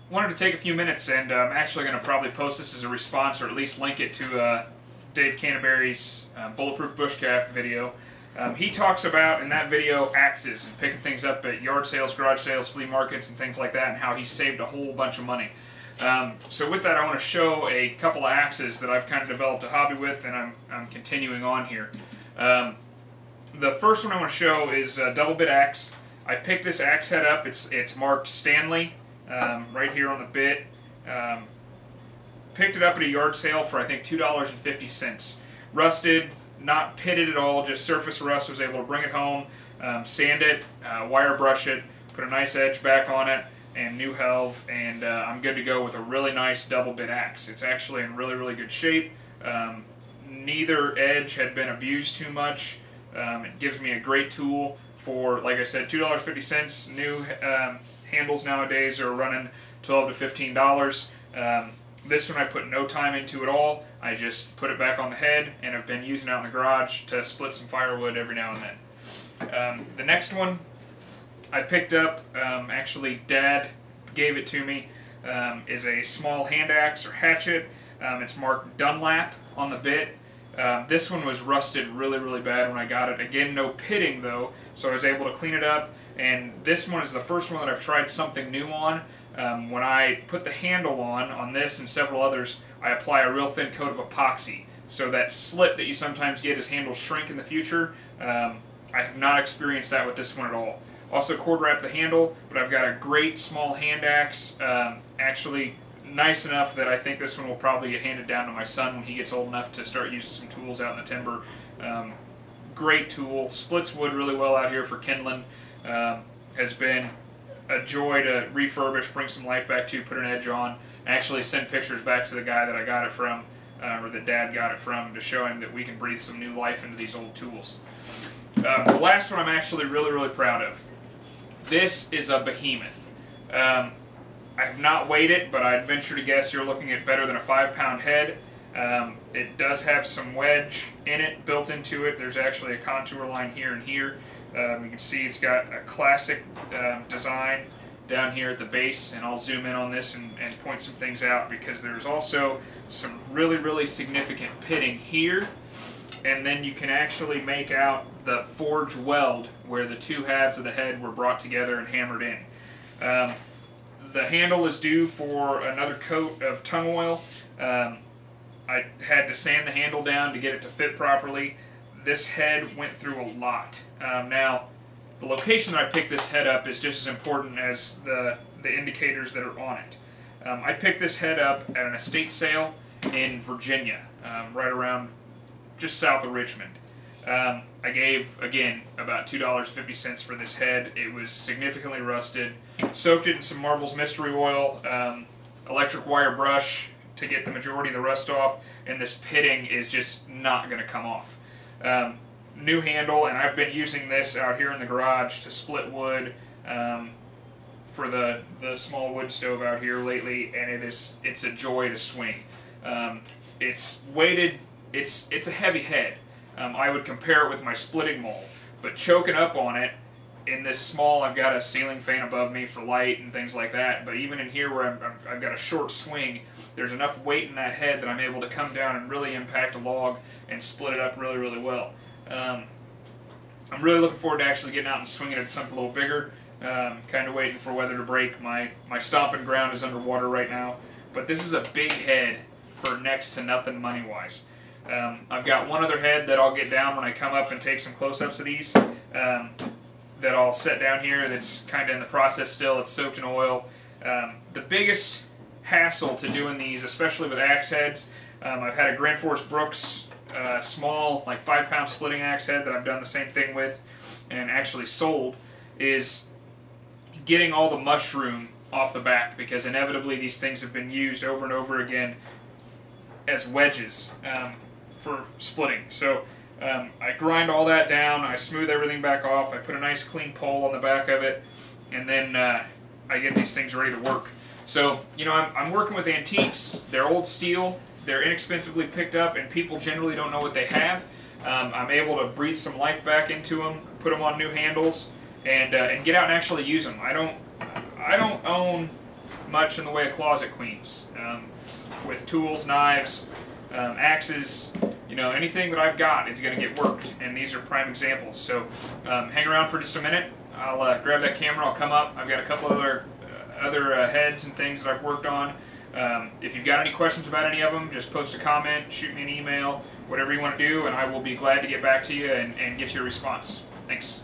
wanted to take a few minutes, and I'm actually going to probably post this as a response, or at least link it to Dave Canterbury's Bulletproof Bushcraft video. He talks about, in that video, axes and picking things up at yard sales, garage sales, flea markets, and things like that, and how he saved a whole bunch of money. So with that, I want to show a couple of axes that I've kind of developed a hobby with, and I'm continuing on here. The first one I want to show is a double bit axe. I picked this axe head up. It's marked Stanley right here on the bit. Picked it up at a yard sale for I think $2.50. Rusted, not pitted at all, just surface rust. Was able to bring it home, sand it, wire brush it, put a nice edge back on it, and new helve, and I'm good to go with a really nice double bit axe. It's actually in really good shape. Neither edge had been abused too much. It gives me a great tool for, like I said, $2.50. New handles nowadays are running $12 to $15. This one I put no time into at all. I just put it back on the head, and I've been using it out in the garage to split some firewood every now and then. The next one I picked up, actually Dad gave it to me, is a small hand axe or hatchet. It's marked Dunlap on the bit. This one was rusted really bad when I got it. Again, no pitting though, so I was able to clean it up. And this one is the first one that I've tried something new on. When I put the handle on this and several others, I apply a real thin coat of epoxy. So that slit that you sometimes get as handles shrink in the future, I have not experienced that with this one at all. Also cord wrap the handle, but I've got a great small hand axe, actually nice enough that I think this one will probably get handed down to my son when he gets old enough to start using some tools out in the timber. Great tool, splits wood really well out here for kindling. Has been a joy to refurbish, bring some life back to, put an edge on, and actually send pictures back to the guy that I got it from, or that Dad got it from, to show him that we can breathe some new life into these old tools. The last one I'm actually really proud of. This is a behemoth. I have not weighed it, but I'd venture to guess you're looking at better than a 5-pound head. It does have some wedge in it, built into it. There's actually a contour line here and here. You can see it's got a classic design down here at the base, and I'll zoom in on this and point some things out, because there's also some really significant pitting here, and then you can actually make out the forge weld where the two halves of the head were brought together and hammered in. The handle is due for another coat of tung oil. I had to sand the handle down to get it to fit properly. This head went through a lot. Now, the location that I picked this head up is just as important as the indicators that are on it. I picked this head up at an estate sale in Virginia, right around just south of Richmond. I gave, again, about $2.50 for this head. It was significantly rusted. Soaked it in some Marvel's Mystery Oil, electric wire brush to get the majority of the rust off, and this pitting is just not going to come off. New handle, and I've been using this out here in the garage to split wood for the small wood stove out here lately, and it's a joy to swing. It's weighted, it's a heavy head. I would compare it with my splitting maul, but choking up on it in this small, I've got a ceiling fan above me for light and things like that, but even in here where I've got a short swing, there's enough weight in that head that I'm able to come down and really impact a log and split it up really well. I'm really looking forward to actually getting out and swinging at something a little bigger. Kind of waiting for weather to break. My stomping ground is underwater right now, but this is a big head for next to nothing money-wise. I've got one other head that I'll get down when I come up and take some close-ups of these, that I'll set down here that's kind of in the process still. It's soaked in oil. The biggest hassle to doing these, especially with axe heads, I've had a Grand Force Brooks small, like 5-pound splitting axe head that I've done the same thing with and actually sold, is getting all the mushroom off the back, because inevitably these things have been used over and over again as wedges for splitting. So I grind all that down, I smooth everything back off, I put a nice clean pole on the back of it, and then I get these things ready to work. So, you know, I'm working with antiques. They're old steel, they're inexpensively picked up, and people generally don't know what they have. I'm able to breathe some life back into them, put them on new handles, and get out and actually use them. I don't own much in the way of closet queens. With tools, knives, axes, anything that I've got is going to get worked, and these are prime examples. So hang around for just a minute. I'll grab that camera, I'll come up. I've got a couple other heads and things that I've worked on. If you've got any questions about any of them, just post a comment, shoot me an email, whatever you want to do, and I will be glad to get back to you and get you a response. Thanks.